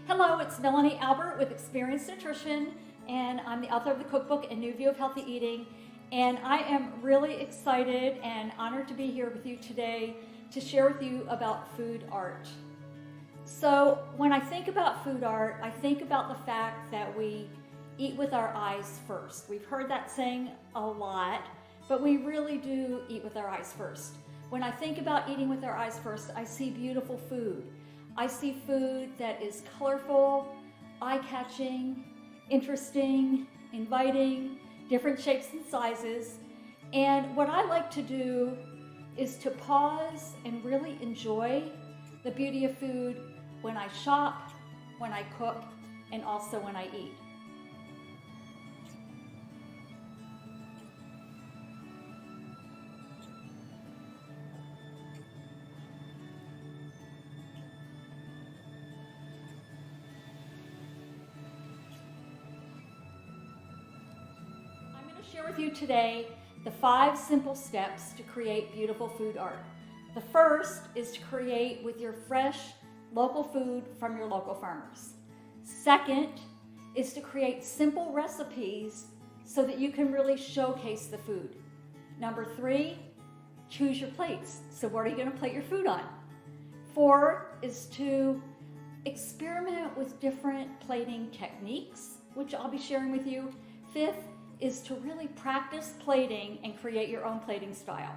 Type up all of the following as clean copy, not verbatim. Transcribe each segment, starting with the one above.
Hello, it's Melanie Albert with Experience Nutrition, and I'm the author of the cookbook A New View of Healthy Eating. And I am really excited and honored to be here with you today to share with you about food art. So when I think about food art, I think about the fact that we eat with our eyes first. We've heard that saying a lot, but we really do eat with our eyes first. When I think about eating with our eyes first, I see beautiful food. I see food that is colorful, eye-catching, interesting, inviting, different shapes and sizes. And what I like to do is to pause and really enjoy the beauty of food when I shop, when I cook, and also when I eat. Share with you today the 5 simple steps to create beautiful food art. The first is to create with your fresh local food from your local farmers. Second is to create simple recipes so that you can really showcase the food. Number 3, choose your plates. So what are you going to plate your food on? 4 is to experiment with different plating techniques, which I'll be sharing with you. 5th is to really practice plating and create your own plating style.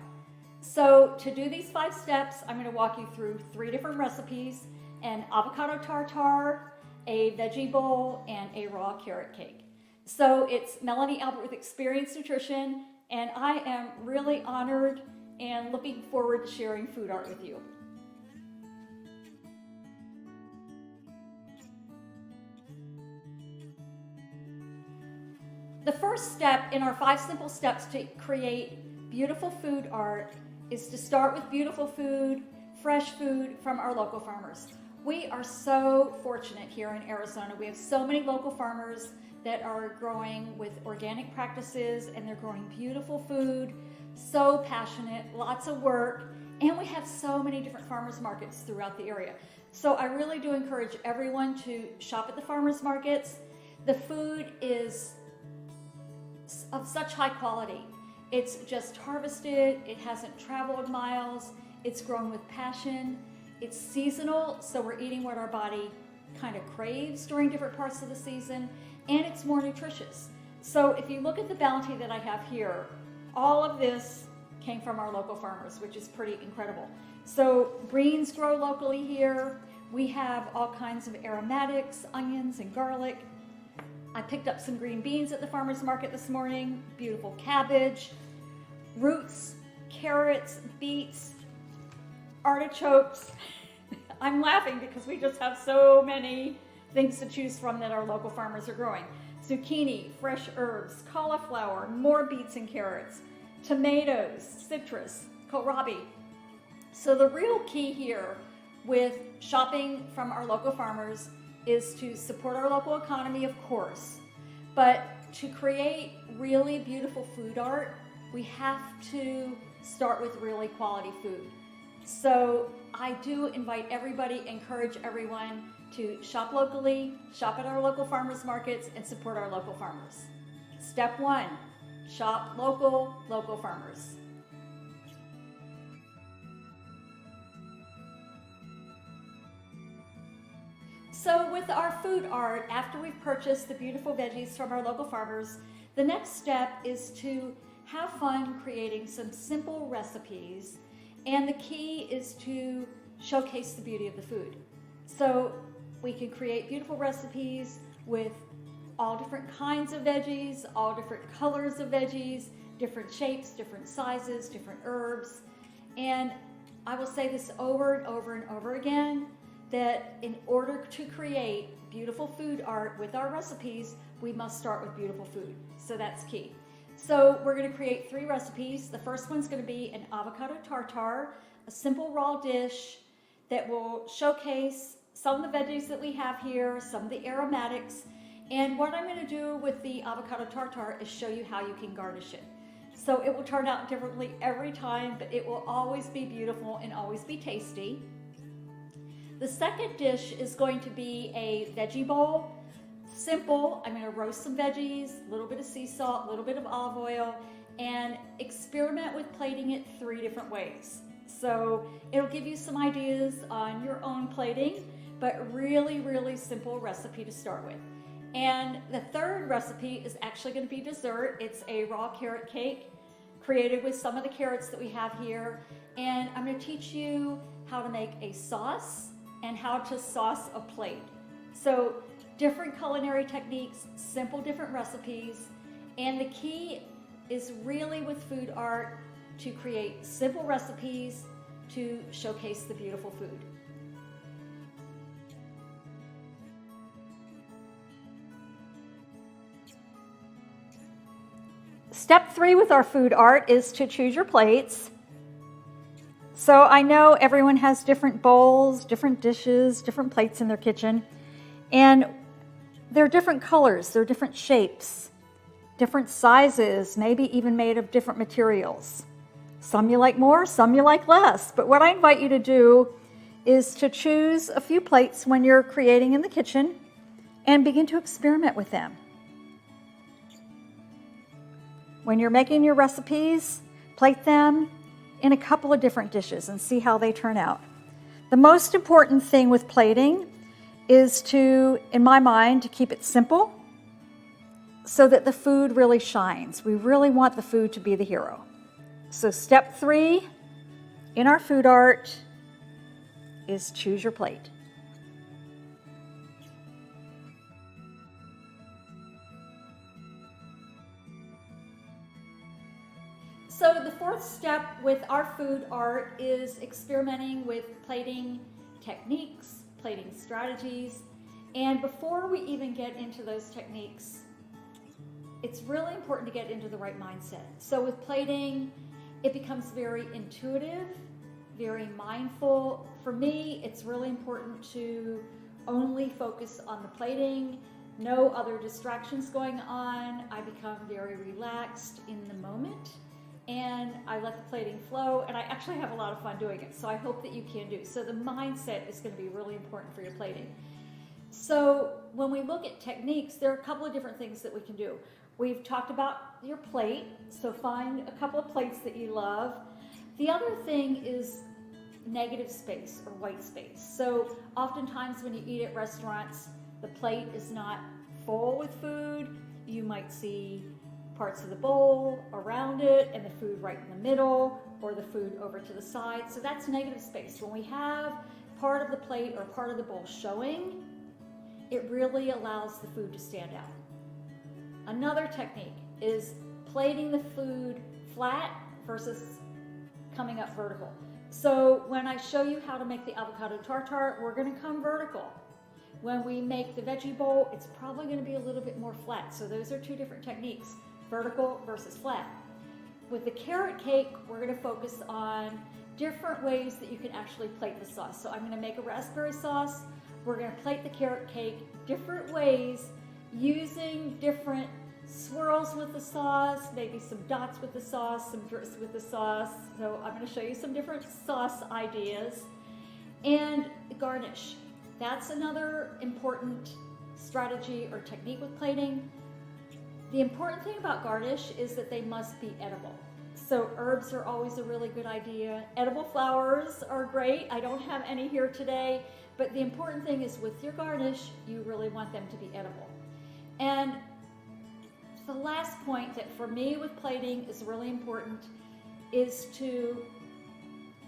So to do these 5 steps, I'm going to walk you through 3 different recipes: an avocado tartare, a veggie bowl, and a raw carrot cake. So it's Melanie Albert with Experience Nutrition, and I am really honored and looking forward to sharing food art with you. The first step in our 5 simple steps to create beautiful food art is to start with beautiful food, fresh food from our local farmers. We are so fortunate here in Arizona. We have so many local farmers that are growing with organic practices, and they're growing beautiful food, so passionate, lots of work, and we have so many different farmers markets throughout the area. So I really do encourage everyone to shop at the farmers markets. The food is of such high quality. It's just harvested, it hasn't traveled miles, it's grown with passion, it's seasonal, so we're eating what our body kind of craves during different parts of the season, and it's more nutritious. So if you look at the bounty that I have here, all of this came from our local farmers, which is pretty incredible. So greens grow locally here. We have all kinds of aromatics, onions and garlic. I picked up some green beans at the farmer's market this morning, beautiful cabbage, roots, carrots, beets, artichokes. I'm laughing because we just have so many things to choose from that our local farmers are growing. Zucchini, fresh herbs, cauliflower, more beets and carrots, tomatoes, citrus, kohlrabi. So the real key here with shopping from our local farmers is to support our local economy, of course, but to create really beautiful food art, we have to start with really quality food. So I do invite everybody, encourage everyone to shop locally, shop at our local farmers markets, and support our local farmers. Step 1, shop local farmers. So with our food art, after we've purchased the beautiful veggies from our local farmers, the next step is to have fun creating some simple recipes, and the key is to showcase the beauty of the food. So we can create beautiful recipes with all different kinds of veggies, all different colors of veggies, different shapes, different sizes, different herbs. And I will say this over and over and over again, that in order to create beautiful food art with our recipes, we must start with beautiful food. So that's key. So we're going to create 3 recipes. The first one's going to be an avocado tartare, a simple raw dish that will showcase some of the veggies that we have here, some of the aromatics. And what I'm going to do with the avocado tartare is show you how you can garnish it. So it will turn out differently every time, but it will always be beautiful and always be tasty. The second dish is going to be a veggie bowl. Simple. I'm going to roast some veggies, a little bit of sea salt, a little bit of olive oil, and experiment with plating it 3 different ways. So it'll give you some ideas on your own plating, but really, really simple recipe to start with. And the third recipe is actually going to be dessert. It's a raw carrot cake created with some of the carrots that we have here. And I'm going to teach you how to make a sauce and how to sauce a plate. So different culinary techniques, simple different recipes. And the key is really with food art to create simple recipes to showcase the beautiful food. Step 3 with our food art is to choose your plates. So I know everyone has different bowls, different dishes, different plates in their kitchen, and they're different colors, they're different shapes, different sizes, maybe even made of different materials. Some you like more, some you like less. But what I invite you to do is to choose a few plates when you're creating in the kitchen and begin to experiment with them. When you're making your recipes, plate them in a couple of different dishes and see how they turn out. The most important thing with plating is to, in my mind, to keep it simple so that the food really shines. We really want the food to be the hero. So step 3 in our food art is choose your plate. So the fourth step with our food art is experimenting with plating techniques, plating strategies. And before we even get into those techniques, it's really important to get into the right mindset. So with plating, it becomes very intuitive, very mindful. For me, it's really important to only focus on the plating, no other distractions going on. I become very relaxed in the moment, and I let the plating flow, and I actually have a lot of fun doing it, so I hope that you can do. So the mindset is going to be really important for your plating. So when we look at techniques, there are a couple of different things that we can do. We've talked about your plate, so find a couple of plates that you love. The other thing is negative space or white space. So oftentimes when you eat at restaurants, the plate is not full with food. You might see parts of the bowl around it and the food right in the middle or the food over to the side. So that's negative space. When we have part of the plate or part of the bowl showing, it really allows the food to stand out. Another technique is plating the food flat versus coming up vertical. So when I show you how to make the avocado tartare, we're going to come vertical. When we make the veggie bowl, it's probably going to be a little bit more flat. So those are 2 different techniques, vertical versus flat. With the carrot cake, we're going to focus on different ways that you can actually plate the sauce. So I'm going to make a raspberry sauce. We're going to plate the carrot cake different ways, using different swirls with the sauce, maybe some dots with the sauce, some drips with the sauce. So I'm going to show you some different sauce ideas. And garnish. That's another important strategy or technique with plating. The important thing about garnish is that they must be edible. So herbs are always a really good idea. Edible flowers are great. I don't have any here today, but the important thing is with your garnish, you really want them to be edible. And the last point that for me with plating is really important is to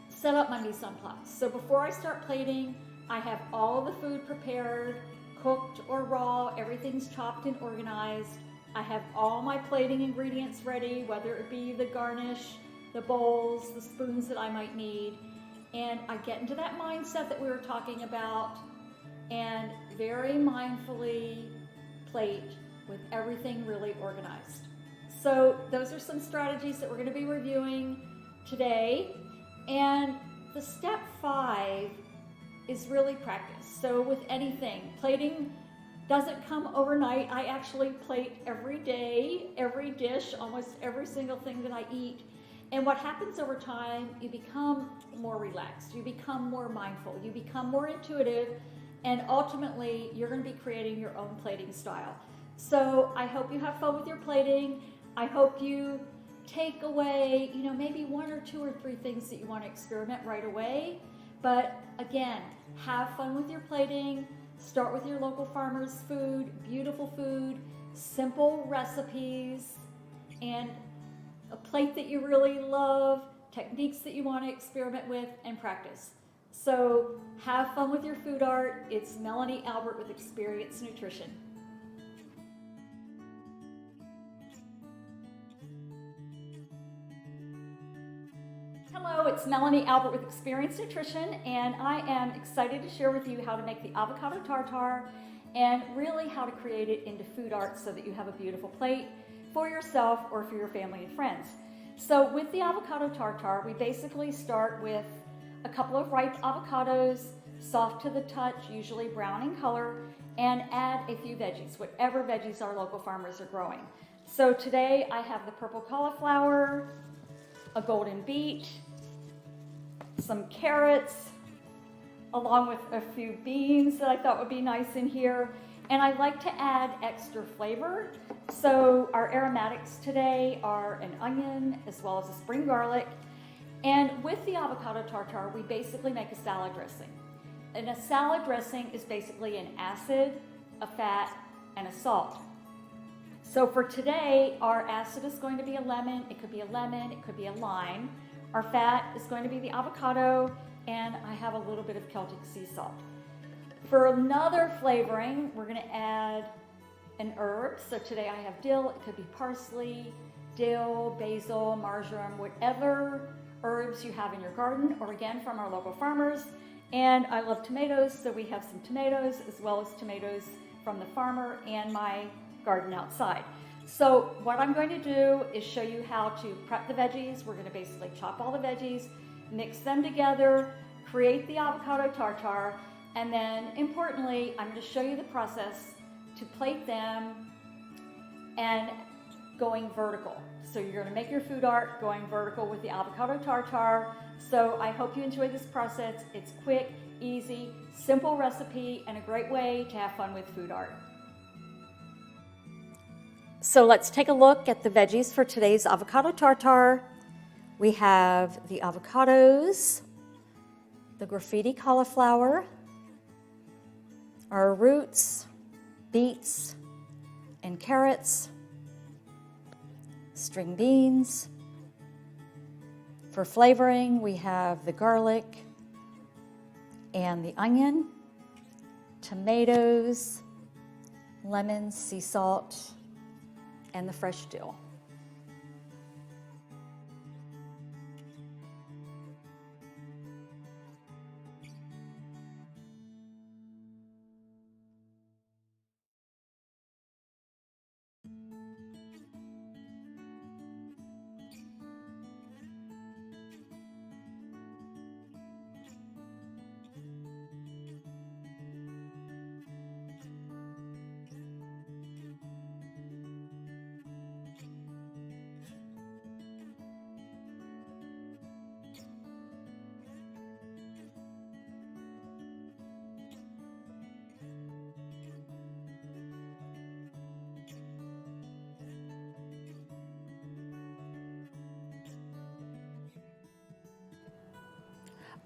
set up my mise en place. So before I start plating, I have all the food prepared, cooked or raw, everything's chopped and organized. I have all my plating ingredients ready, whether it be the garnish, the bowls, the spoons that I might need. And I get into that mindset that we were talking about and very mindfully plate with everything really organized. So those are some strategies that we're going to be reviewing today. And the step 5 is really practice. So with anything, plating doesn't come overnight. I actually plate every day, every dish, almost every single thing that I eat. And what happens over time, you become more relaxed, you become more mindful, you become more intuitive, and ultimately you're going to be creating your own plating style. So I hope you have fun with your plating. I hope you take away, maybe 1 or 2 or 3 things that you want to experiment right away. But again, have fun with your plating. Start with your local farmers' food, beautiful food, simple recipes, and a plate that you really love, techniques that you want to experiment with and practice. So have fun with your food art. It's Melanie Albert with Experience Nutrition. Hello, it's Melanie Albert with Experience Nutrition, and I am excited to share with you how to make the avocado tartare and really how to create it into food art so that you have a beautiful plate for yourself or for your family and friends. So with the avocado tartare, we basically start with a couple of ripe avocados, soft to the touch, usually brown in color, and add a few veggies, whatever veggies our local farmers are growing. So today I have the purple cauliflower, a golden beet, some carrots, along with a few beans that I thought would be nice in here. And I like to add extra flavor. So our aromatics today are an onion as well as a spring garlic. And with the avocado tartare, we basically make a salad dressing. And a salad dressing is basically an acid, a fat, and a salt. So for today, our acid is going to be a lemon. It could be a lemon, it could be a lime. Our fat is going to be the avocado, and I have a little bit of Celtic sea salt. For another flavoring, we're going to add an herb. So today I have dill. It could be parsley, dill, basil, marjoram, whatever herbs you have in your garden, or again from our local farmers. And I love tomatoes, so we have some tomatoes as well as tomatoes from the farmer and my garden outside. So what I'm going to do is show you how to prep the veggies. We're going to basically chop all the veggies, mix them together, create the avocado tartare, and then importantly, I'm going to show you the process to plate them and going vertical. So you're going to make your food art going vertical with the avocado tartare. So I hope you enjoy this process. It's quick, easy, simple recipe, and a great way to have fun with food art. So let's take a look at the veggies for today's avocado tartare. We have the avocados, the graffiti cauliflower, our roots, beets, and carrots, string beans. For flavoring, we have the garlic and the onion, tomatoes, lemons, sea salt, and the fresh dill.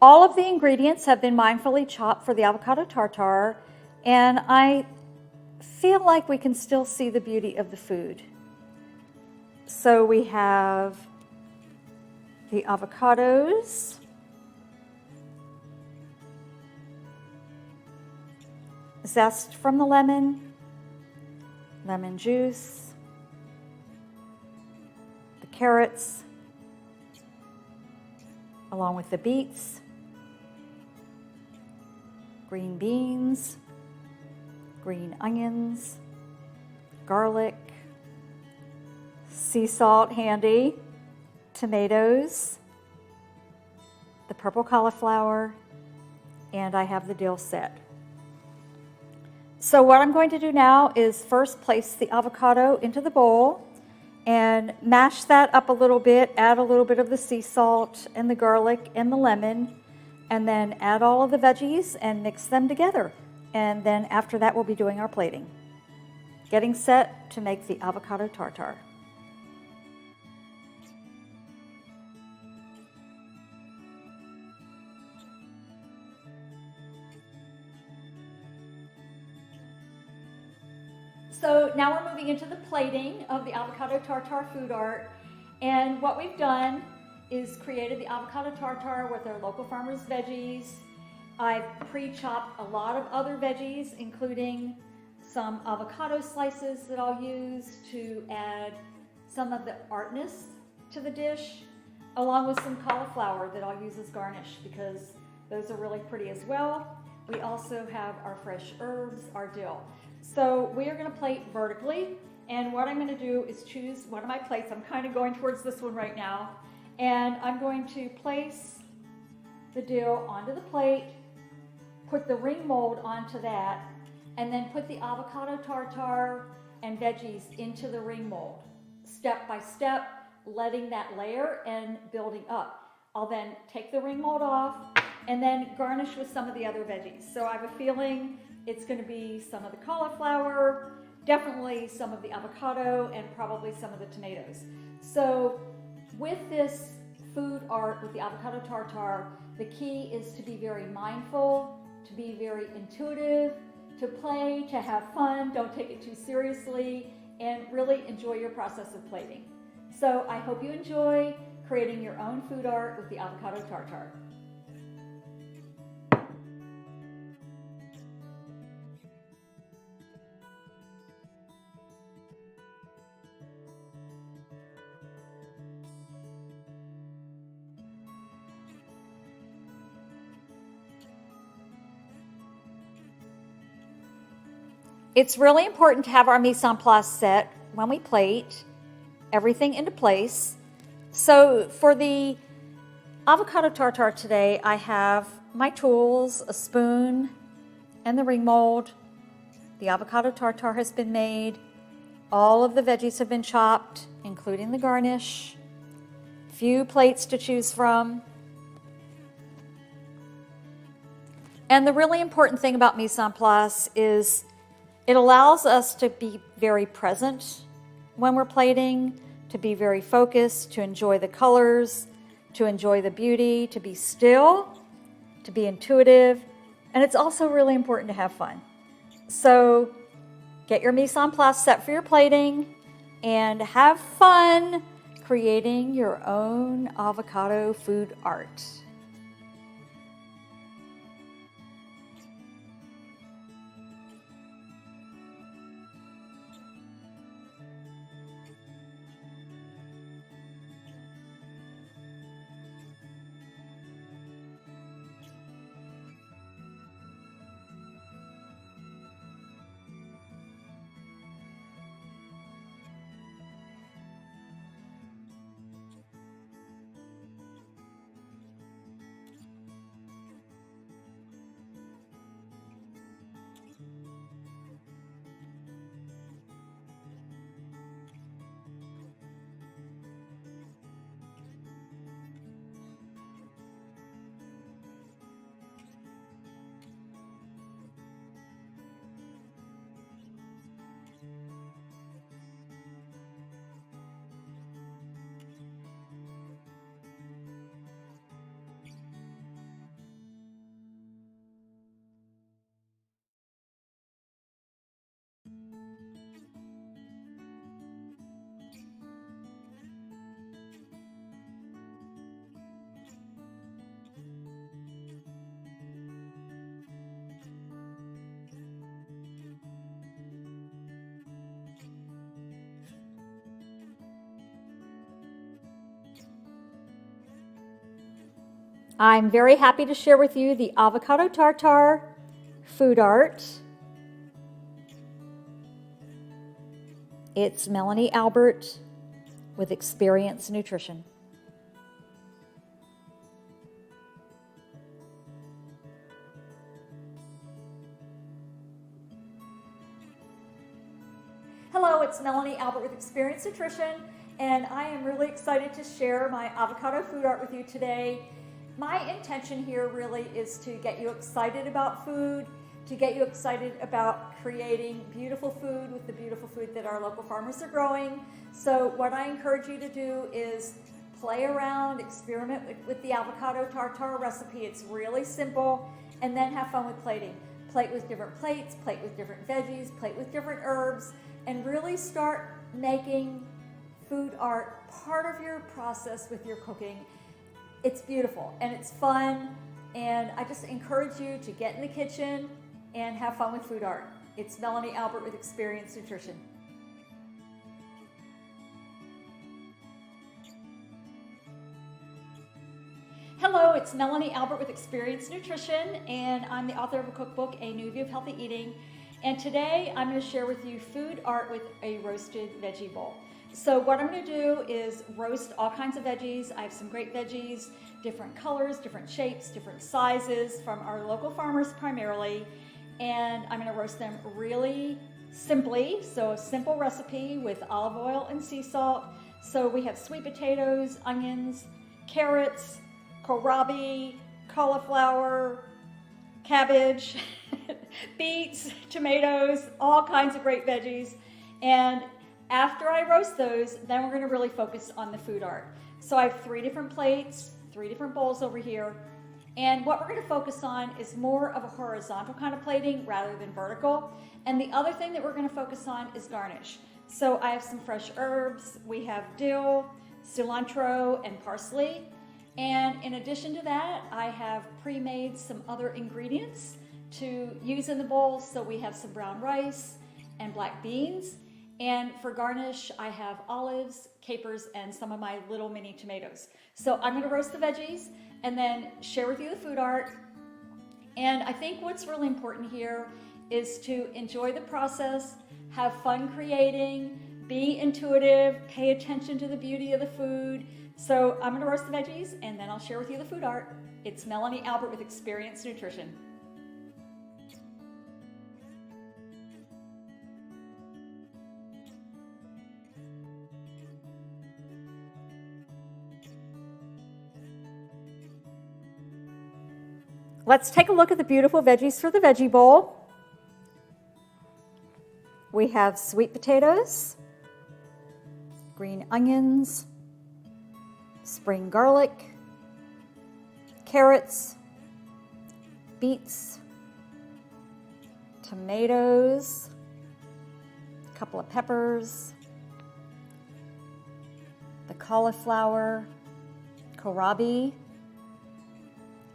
All of the ingredients have been mindfully chopped for the avocado tartare, and I feel like we can still see the beauty of the food. So we have the avocados, zest from the lemon, lemon juice, the carrots, along with the beets, green beans, green onions, garlic, sea salt handy, tomatoes, the purple cauliflower, and I have the dill set. So what I'm going to do now is first place the avocado into the bowl, and mash that up a little bit, add a little bit of the sea salt and the garlic and the lemon, and then add all of the veggies and mix them together. And then after that, we'll be doing our plating. Getting set to make the avocado tartare. So now we're moving into the plating of the avocado tartare food art. And what we've done is created the avocado tartare with our local farmers' veggies. I've pre-chopped a lot of other veggies, including some avocado slices that I'll use to add some of the artness to the dish, along with some cauliflower that I'll use as garnish because those are really pretty as well. We also have our fresh herbs, our dill. So we are going to plate vertically, and what I'm going to do is choose one of my plates. I'm kind of going towards this one right now, and I'm going to place the dill onto the plate, put the ring mold onto that, and then put the avocado tartare and veggies into the ring mold, step by step, letting that layer and building up. I'll then take the ring mold off and then garnish with some of the other veggies. So I have a feeling it's going to be some of the cauliflower, definitely some of the avocado, and probably some of the tomatoes. So with this food art with the avocado tartare, the key is to be very mindful, to be very intuitive, to play, to have fun, don't take it too seriously, and really enjoy your process of plating. So I hope you enjoy creating your own food art with the avocado tartare. It's really important to have our mise en place set when we plate, everything into place. So for the avocado tartare today, I have my tools, a spoon, and the ring mold. The avocado tartare has been made. All of the veggies have been chopped, including the garnish. Few plates to choose from. And the really important thing about mise en place is it allows us to be very present when we're plating, to be very focused, to enjoy the colors, to enjoy the beauty, to be still, to be intuitive, and it's also really important to have fun. So get your mise en place set for your plating and have fun creating your own avocado food art. I'm very happy to share with you the avocado tartare food art. It's Melanie Albert with Experience Nutrition. Hello, it's Melanie Albert with Experience Nutrition, and I am really excited to share my avocado food art with you today. My intention here really is to get you excited about food, to get you excited about creating beautiful food with the beautiful food that our local farmers are growing. So what I encourage you to do is play around, experiment with the avocado tartare recipe. It's really simple, and then have fun with plating. Plate with different plates, plate with different veggies, plate with different herbs, and really start making food art part of your process with your cooking. It's beautiful and it's fun, and I just encourage you to get in the kitchen and have fun with food art. It's Melanie Albert with Experience Nutrition. Hello, it's Melanie Albert with Experience Nutrition, and I'm the author of a cookbook, A New View of Healthy Eating. And today I'm going to share with you food art with a roasted veggie bowl. So what I'm going to do is roast all kinds of veggies. I have some great veggies, different colors, different shapes, different sizes from our local farmers primarily. And I'm going to roast them really simply. So a simple recipe with olive oil and sea salt. So we have sweet potatoes, onions, carrots, kohlrabi, cauliflower, cabbage, beets, tomatoes, all kinds of great veggies. And after I roast those, then we're going to really focus on the food art. So I have 3 different plates, 3 different bowls over here. And what we're going to focus on is more of a horizontal kind of plating rather than vertical. And the other thing that we're going to focus on is garnish. So I have some fresh herbs. We have dill, cilantro, and parsley. And in addition to that, I have pre-made some other ingredients to use in the bowl. So we have some brown rice and black beans. And for garnish, I have olives, capers, and some of my little mini tomatoes. So I'm going to roast the veggies and then share with you the food art. And I think what's really important here is to enjoy the process, have fun creating, be intuitive, pay attention to the beauty of the food. So I'm going to roast the veggies and then I'll share with you the food art. It's Melanie Albert with Experience Nutrition. Let's take a look at the beautiful veggies for the veggie bowl. We have sweet potatoes, green onions, spring garlic, carrots, beets, tomatoes, a couple of peppers, the cauliflower, kohlrabi,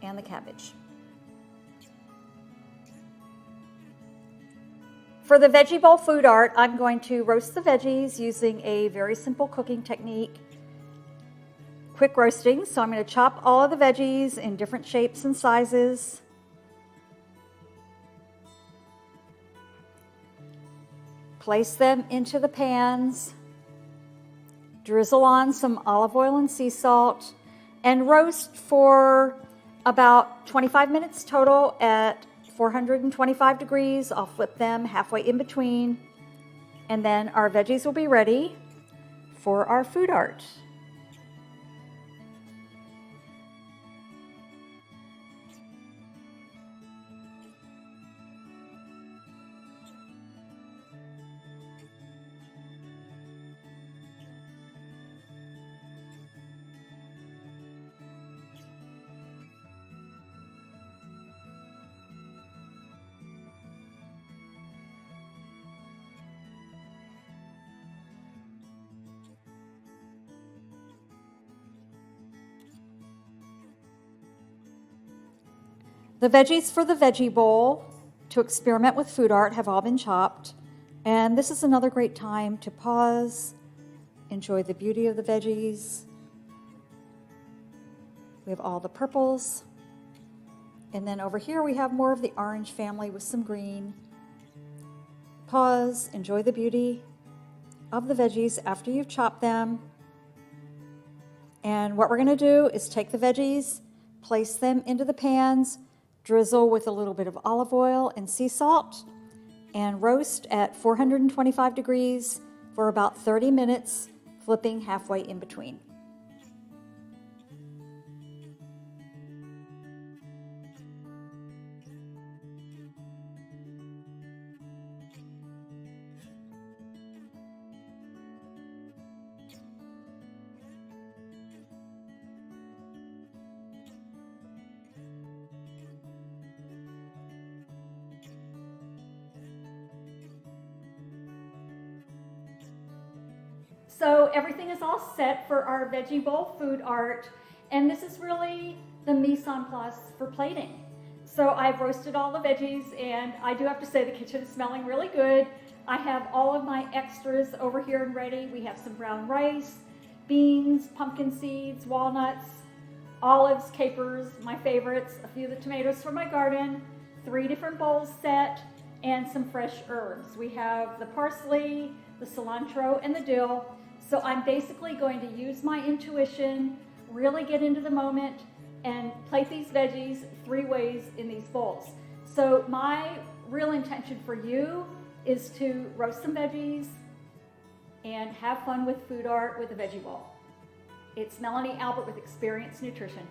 and the cabbage. For the veggie bowl food art, I'm going to roast the veggies using a very simple cooking technique, quick roasting. So I'm going to chop all of the veggies in different shapes and sizes. Place them into the pans, drizzle on some olive oil and sea salt, and roast for about 25 minutes total at 425 degrees. I'll flip them halfway in between, and then our veggies will be ready for our food art. The veggies for the veggie bowl to experiment with food art have all been chopped, and this is another great time to pause, enjoy the beauty of the veggies. We have all the purples, and then over here we have more of the orange family with some green. Pause, enjoy the beauty of the veggies after you've chopped them. And what we're going to do is take the veggies, place them into the pans, drizzle with a little bit of olive oil and sea salt, and roast at 425 degrees for about 30 minutes, flipping halfway in between. So everything is all set for our veggie bowl food art, and this is really the mise en place for plating. So I've roasted all the veggies, and I do have to say the kitchen is smelling really good. I have all of my extras over here and ready. We have some brown rice, beans, pumpkin seeds, walnuts, olives, capers, my favorites, a few of the tomatoes from my garden, 3 different bowls set, and some fresh herbs. We have the parsley, the cilantro, and the dill. So I'm basically going to use my intuition, really get into the moment, and plate these veggies 3 ways in these bowls. So my real intention for you is to roast some veggies and have fun with food art with a veggie bowl. It's Melanie Albert with Experience Nutrition.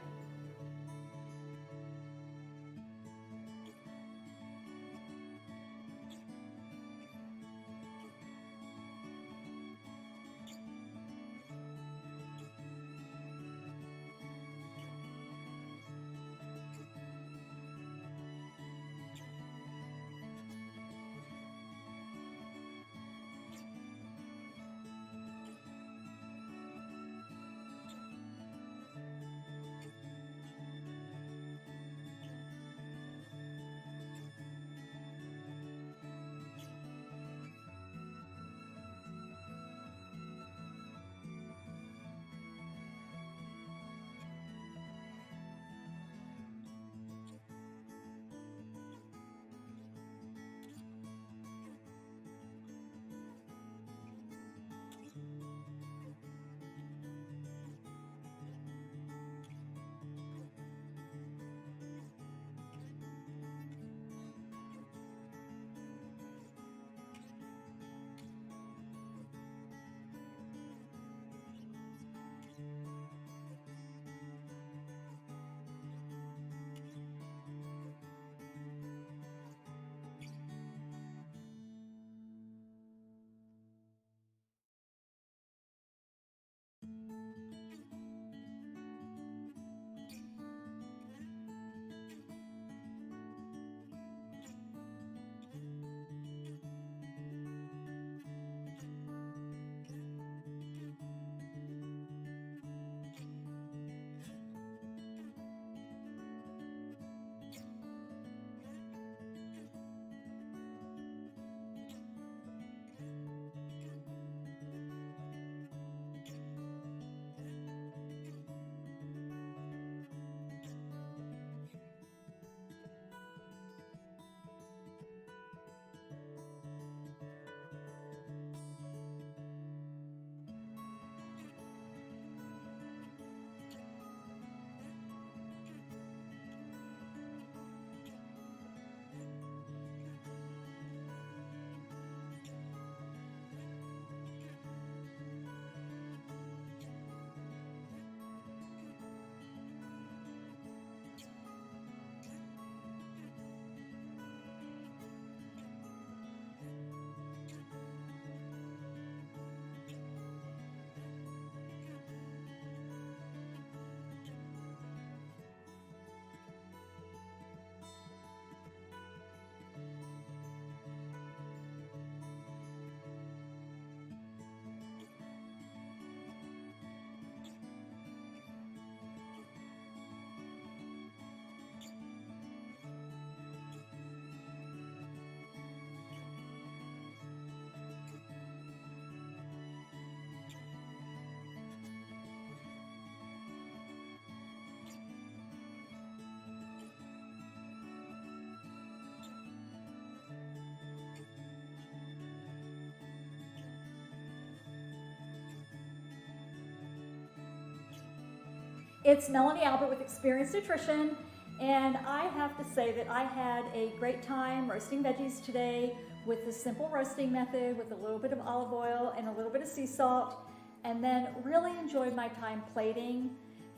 It's Melanie Albert with Experience Nutrition, and I have to say that I had a great time roasting veggies today with the simple roasting method with a little bit of olive oil and a little bit of sea salt, and then really enjoyed my time plating,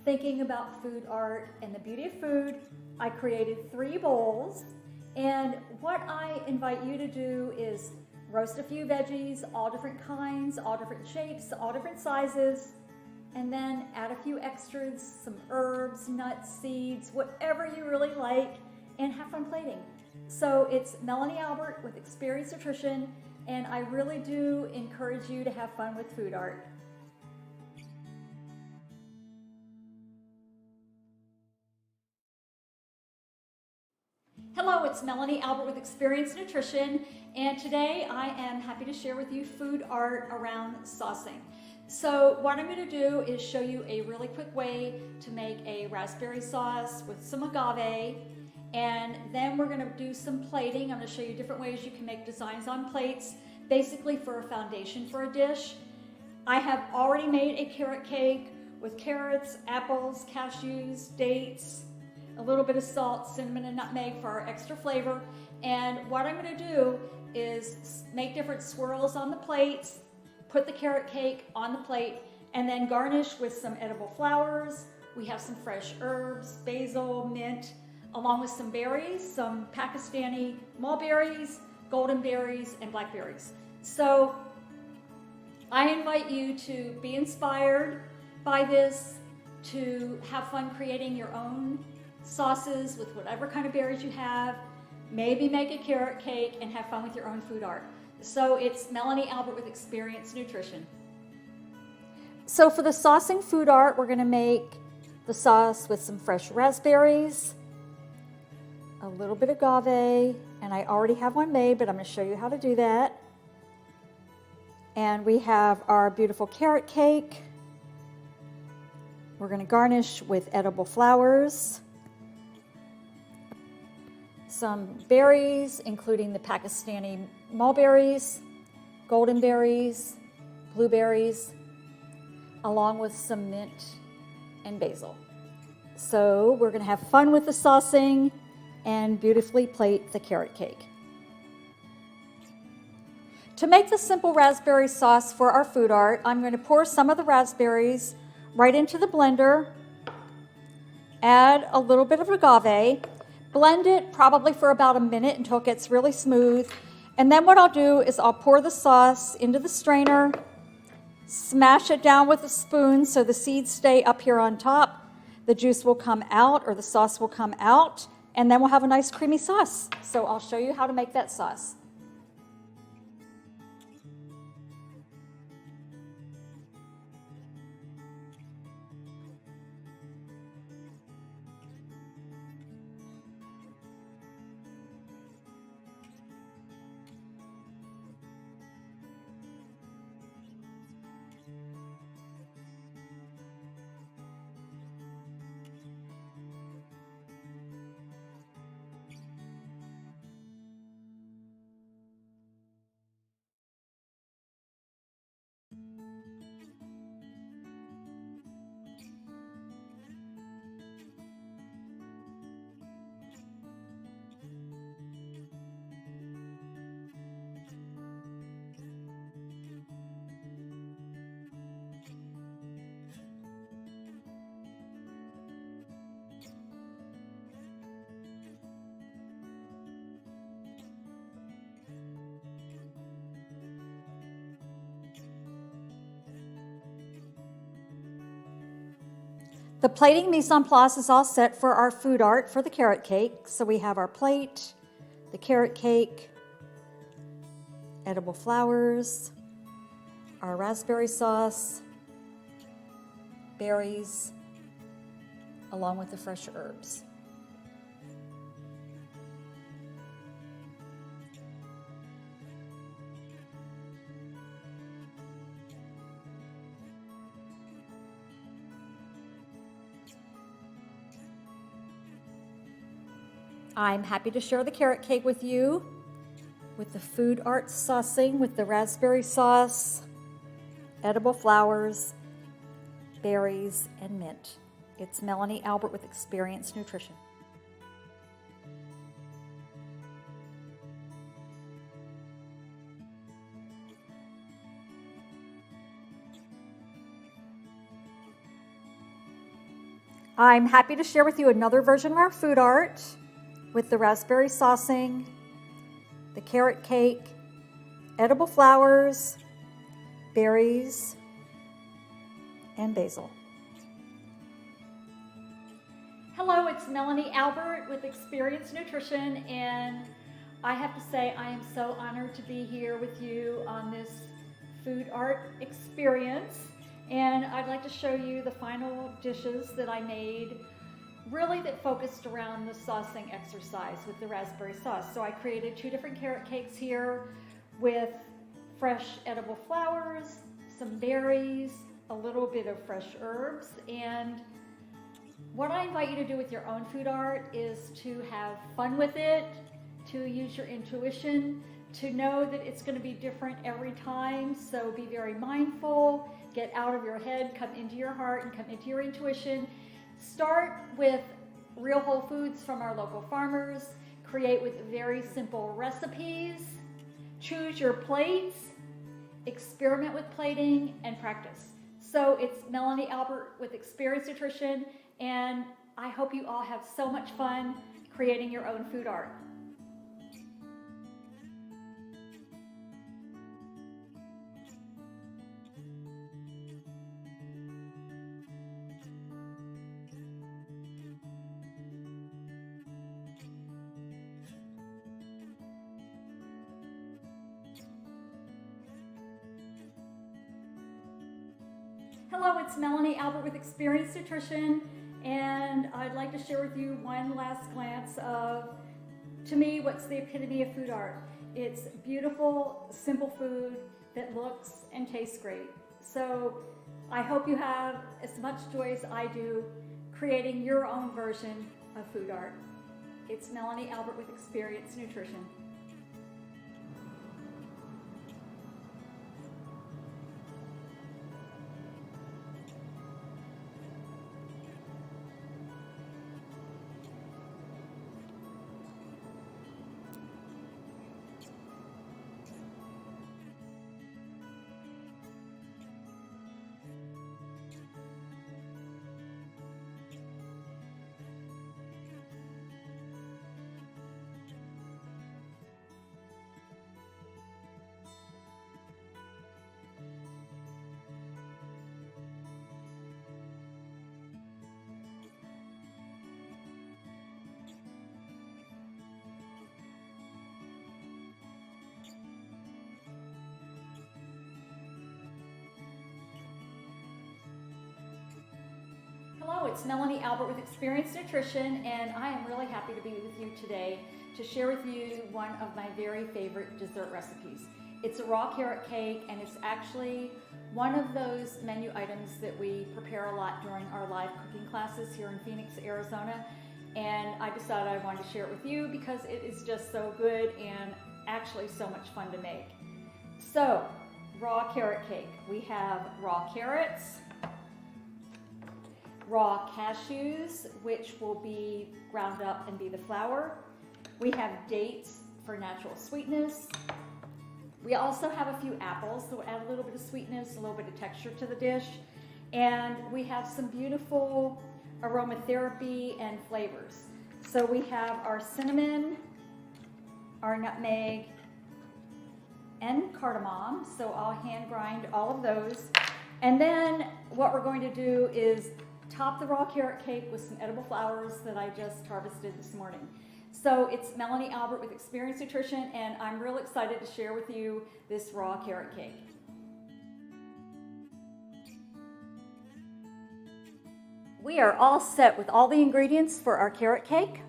thinking about food art and the beauty of food. I created 3 bowls, and what I invite you to do is roast a few veggies, all different kinds, all different shapes, all different sizes, and then add a few extras, some herbs, nuts, seeds, whatever you really like, and have fun plating. So it's Melanie Albert with Experience Nutrition, and I really do encourage you to have fun with food art. Hello, it's Melanie Albert with Experience Nutrition, and today I am happy to share with you food art around saucing. So what I'm going to do is show you a really quick way to make a raspberry sauce with some agave, and then we're going to do some plating. I'm going to show you different ways you can make designs on plates, basically for a foundation for a dish. I have already made a carrot cake with carrots, apples, cashews, dates, a little bit of salt, cinnamon, and nutmeg for our extra flavor. And what I'm going to do is make different swirls on the plates, put the carrot cake on the plate, and then garnish with some edible flowers. We have some fresh herbs, basil, mint, along with some berries, some Pakistani mulberries, golden berries, and blackberries. So I invite you to be inspired by this, to have fun creating your own sauces with whatever kind of berries you have, maybe make a carrot cake, and have fun with your own food art. So it's Melanie Albert with Experience Nutrition. So for the saucing food art, we're going to make the sauce with some fresh raspberries, a little bit of agave, and I already have one made, but I'm going to show you how to do that. And we have our beautiful carrot cake. We're going to garnish with edible flowers, some berries, including the Pakistani mulberries, golden berries, blueberries, along with some mint and basil. So we're going to have fun with the saucing and beautifully plate the carrot cake. To make the simple raspberry sauce for our food art, I'm going to pour some of the raspberries right into the blender, add a little bit of agave, blend it probably for about a minute until it gets really smooth. And then what I'll do is I'll pour the sauce into the strainer, smash it down with a spoon so the seeds stay up here on top. The juice will come out, or the sauce will come out, and then we'll have a nice creamy sauce. So I'll show you how to make that sauce. The plating mise en place is all set for our food art for the carrot cake. So we have our plate, the carrot cake, edible flowers, our raspberry sauce, berries, along with the fresh herbs. I'm happy to share the carrot cake with you with the food art saucing with the raspberry sauce, edible flowers, berries, and mint. It's Melanie Albert with Experience Nutrition. I'm happy to share with you another version of our food art with the raspberry saucing, the carrot cake, edible flowers, berries, and basil. Hello, it's Melanie Albert with Experience Nutrition, and I have to say I am so honored to be here with you on this food art experience. And I'd like to show you the final dishes that I made, really that focused around the saucing exercise with the raspberry sauce. So I created 2 different carrot cakes here with fresh edible flowers, some berries, a little bit of fresh herbs. And what I invite you to do with your own food art is to have fun with it, to use your intuition, to know that it's going to be different every time. So be very mindful, get out of your head, come into your heart, and come into your intuition. Start with real whole foods from our local farmers. Create with very simple recipes. Choose your plates. Experiment with plating and practice. So it's Melanie Albert with Experience Nutrition, and I hope you all have so much fun creating your own food art. Hello, it's Melanie Albert with Experience Nutrition, and I'd like to share with you one last glance of, to me, what's the epitome of food art. It's beautiful, simple food that looks and tastes great. So I hope you have as much joy as I do creating your own version of food art. It's Melanie Albert with Experience Nutrition. Hello, it's Melanie Albert with Experience Nutrition, and I am really happy to be with you today to share with you one of my very favorite dessert recipes. It's a raw carrot cake, and it's actually one of those menu items that we prepare a lot during our live cooking classes here in Phoenix, Arizona. And I decided I wanted to share it with you because it is just so good and actually so much fun to make. So, raw carrot cake. We have raw carrots, raw cashews, which will be ground up and be the flour. We have dates for natural sweetness. We also have a few apples, so we'll add a little bit of sweetness, a little bit of texture to the dish. And we have some beautiful aromatherapy and flavors. So we have our cinnamon, our nutmeg, and cardamom. So I'll hand grind all of those. And then what we're going to do is top the raw carrot cake with some edible flowers that I just harvested this morning. So it's Melanie Albert with Experience Nutrition, and I'm real excited to share with you this raw carrot cake. We are all set with all the ingredients for our carrot cake.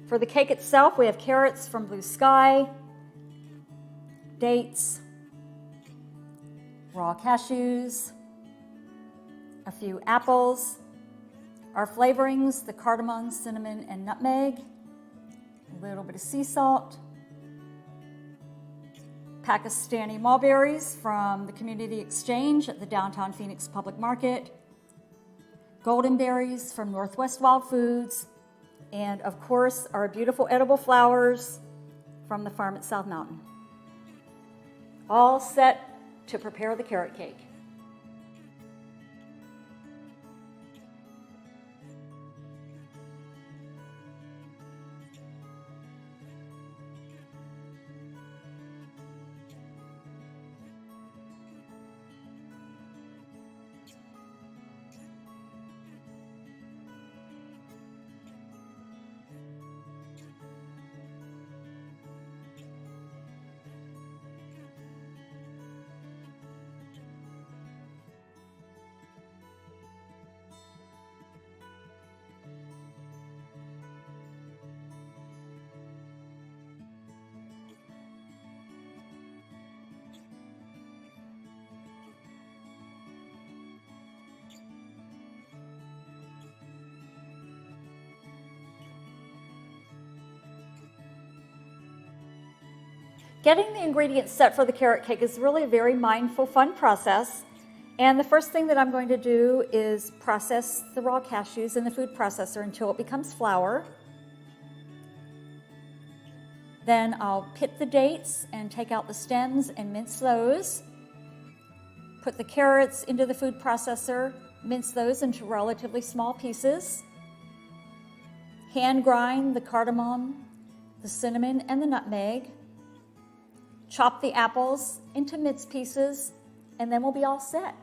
For the cake itself, we have carrots from Blue Sky, dates, raw cashews, a few apples, our flavorings, the cardamom, cinnamon, and nutmeg, a little bit of sea salt, Pakistani mulberries from the Community Exchange at the downtown Phoenix Public Market, golden berries from Northwest Wild Foods, and of course our beautiful edible flowers from the farm at South Mountain. All set to prepare the carrot cake. Getting the ingredients set for the carrot cake is really a very mindful, fun process. And the first thing that I'm going to do is process the raw cashews in the food processor until it becomes flour. Then I'll pit the dates and take out the stems and mince those. Put the carrots into the food processor, mince those into relatively small pieces. Hand grind the cardamom, the cinnamon, and the nutmeg. Chop the apples into minced pieces, and then we'll be all set.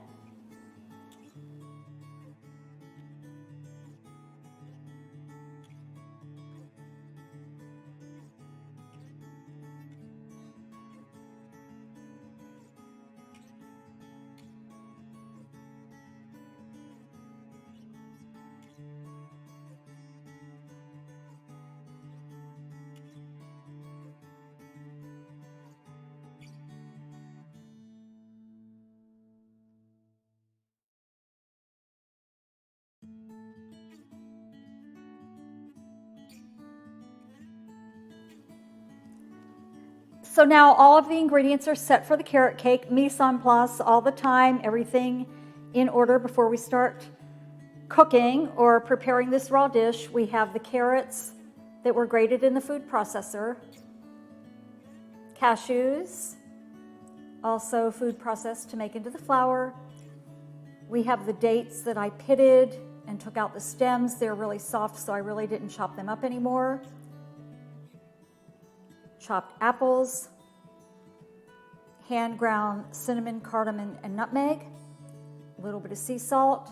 So now all of the ingredients are set for the carrot cake, mise en place all the time, everything in order before we start cooking or preparing this raw dish. We have the carrots that were grated in the food processor, cashews, also food processed to make into the flour. We have the dates that I pitted and took out the stems. They're really soft, so I really didn't chop them up anymore. Chopped apples, hand ground cinnamon, cardamom, and nutmeg, a little bit of sea salt.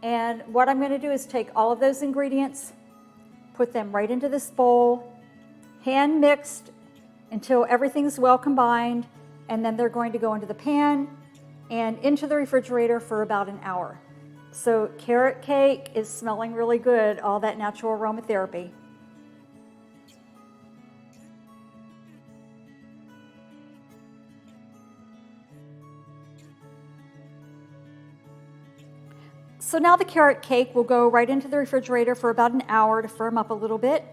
And what I'm going to do is take all of those ingredients, put them right into this bowl, hand mixed until everything's well combined, and then they're going to go into the pan and into the refrigerator for about an hour. So carrot cake is smelling really good, all that natural aromatherapy. So now the carrot cake will go right into the refrigerator for about an hour to firm up a little bit.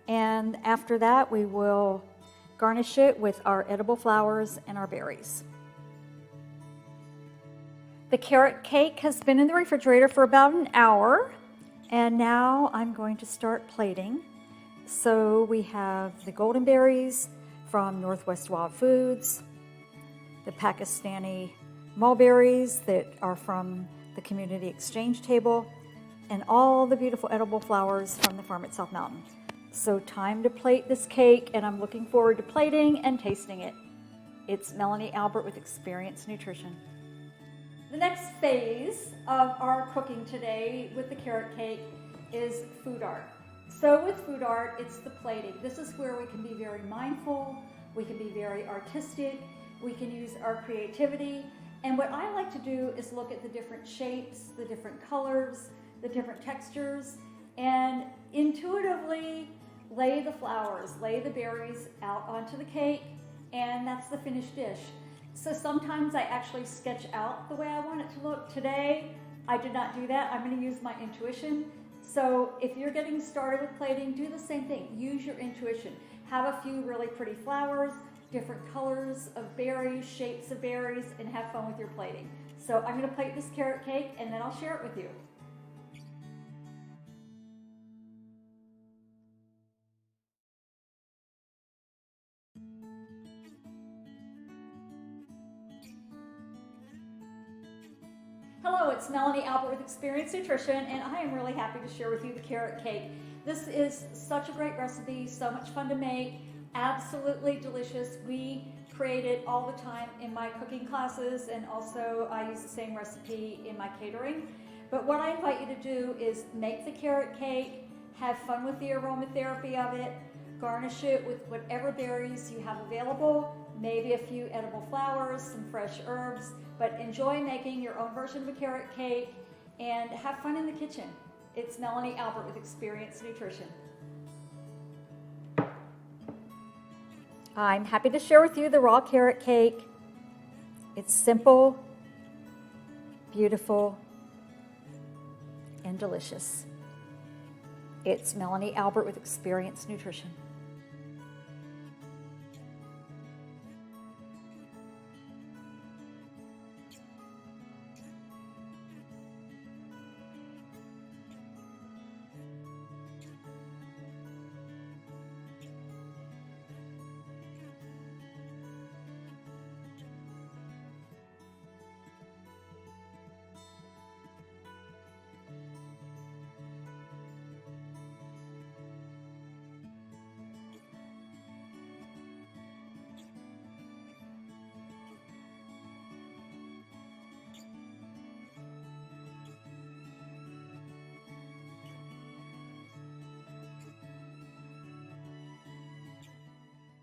And after that, we will garnish it with our edible flowers and our berries. The carrot cake has been in the refrigerator for about an hour. And now I'm going to start plating. So we have the golden berries from Northwest Wild Foods, the Pakistani mulberries that are from the community exchange table, and all the beautiful edible flowers from the farm at South Mountain. So time to plate this cake, and I'm looking forward to plating and tasting it. It's Melanie Albert with Experience Nutrition. The next phase of our cooking today with the carrot cake is food art. So with food art, it's the plating. This is where we can be very mindful, we can be very artistic, we can use our creativity. And what I like to do is look at the different shapes, the different colors, the different textures, and intuitively lay the flowers, lay the berries out onto the cake, and that's the finished dish. So sometimes I actually sketch out the way I want it to look. Today, I did not do that. I'm going to use my intuition. So if you're getting started with plating, do the same thing. Use your intuition. Have a few really pretty flowers, different colors of berries, shapes of berries, and have fun with your plating. So I'm going to plate this carrot cake and then I'll share it with you. Hello, it's Melanie Albert with Experience Nutrition, and I am really happy to share with you the carrot cake. This is such a great recipe, so much fun to make. Absolutely delicious. We create it all the time in my cooking classes, and also I use the same recipe in my catering. But what I invite you to do is make the carrot cake, have fun with the aromatherapy of it, garnish it with whatever berries you have available, maybe a few edible flowers, some fresh herbs, but enjoy making your own version of a carrot cake and have fun in the kitchen. It's Melanie Albert with Experience Nutrition. I'm happy to share with you the raw carrot cake. It's simple, beautiful, and delicious. It's Melanie Albert with Experience Nutrition.